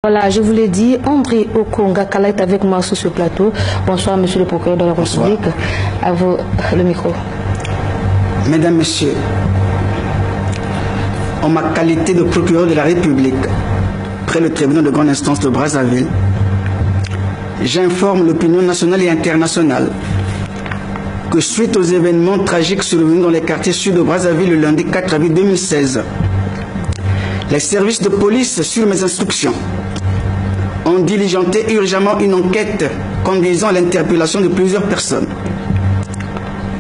Voilà, je vous l'ai dit, André Okongakala est avec moi sur ce plateau. Bonsoir, monsieur le procureur de la République. À vous, le micro. Mesdames, Messieurs, en ma qualité de procureur de la République, près le tribunal de grande instance de Brazzaville, j'informe l'opinion nationale et internationale que suite aux événements tragiques survenus dans les quartiers sud de Brazzaville le lundi 4 avril 2016, les services de police, sur mes instructions, ont diligenté urgemment une enquête conduisant à l'interpellation de plusieurs personnes.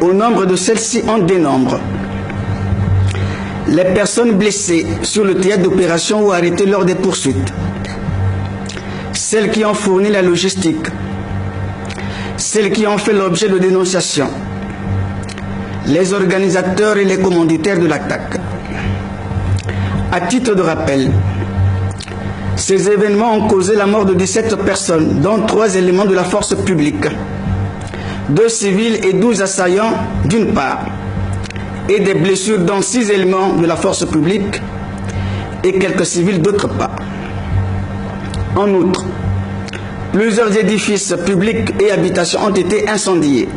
Au nombre de celles-ci, on dénombre les personnes blessées sur le théâtre d'opération ou arrêtées lors des poursuites, celles qui ont fourni la logistique, celles qui ont fait l'objet de dénonciations, les organisateurs et les commanditaires de l'attaque. À titre de rappel, ces événements ont causé la mort de 17 personnes, dont 3 éléments de la force publique, 2 civils et 12 assaillants d'une part, et des blessures dont 6 éléments de la force publique et quelques civils d'autre part. En outre, plusieurs édifices publics et habitations ont été incendiés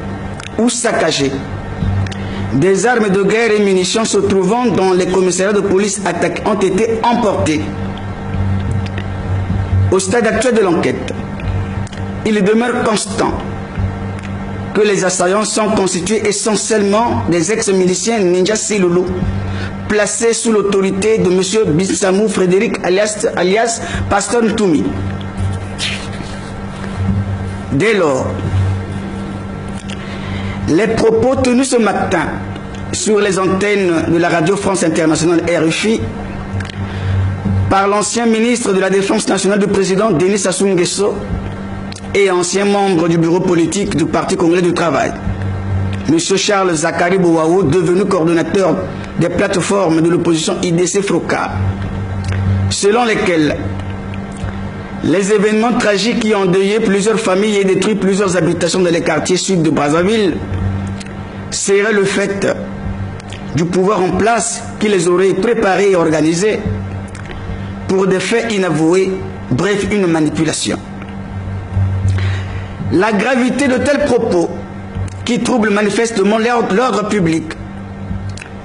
ou saccagés. Des armes de guerre et munitions se trouvant dans les commissariats de police attaqués ont été emportées. Au stade actuel de l'enquête, il demeure constant que les assaillants sont constitués essentiellement des ex-miliciens Ninja Silulu, placés sous l'autorité de M. Bissamou Frédéric alias Pasteur Ntoumi. Dès lors, les propos tenus ce matin sur les antennes de la Radio France Internationale RFI par l'ancien ministre de la Défense nationale du président Denis Sassou Nguesso et ancien membre du bureau politique du Parti congolais du travail, M. Charles Zakari Bouaou, devenu coordonnateur des plateformes de l'opposition IDC-FROCA, selon lesquels les événements tragiques qui ont endeuillé plusieurs familles et détruit plusieurs habitations dans les quartiers sud de Brazzaville seraient le fait du pouvoir en place qui les aurait préparés et organisés pour des faits inavoués, bref, une manipulation. La gravité de tels propos, qui troublent manifestement l'ordre public,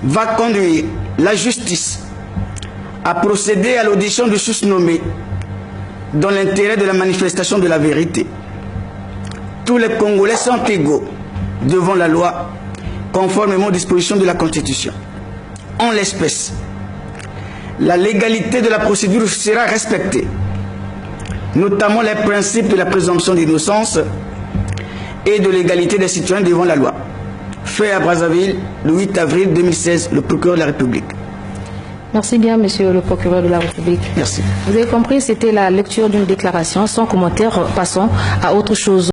va conduire la justice à procéder à l'audition du susnommé dans l'intérêt de la manifestation de la vérité. Tous les Congolais sont égaux devant la loi, conformément aux dispositions de la Constitution. En l'espèce, la légalité de la procédure sera respectée, notamment les principes de la présomption d'innocence et de l'égalité des citoyens devant la loi. Fait à Brazzaville, le 8 avril 2016, le procureur de la République. Merci bien, monsieur le procureur de la République. Merci. Vous avez compris, c'était la lecture d'une déclaration. Sans commentaire, passons à autre chose.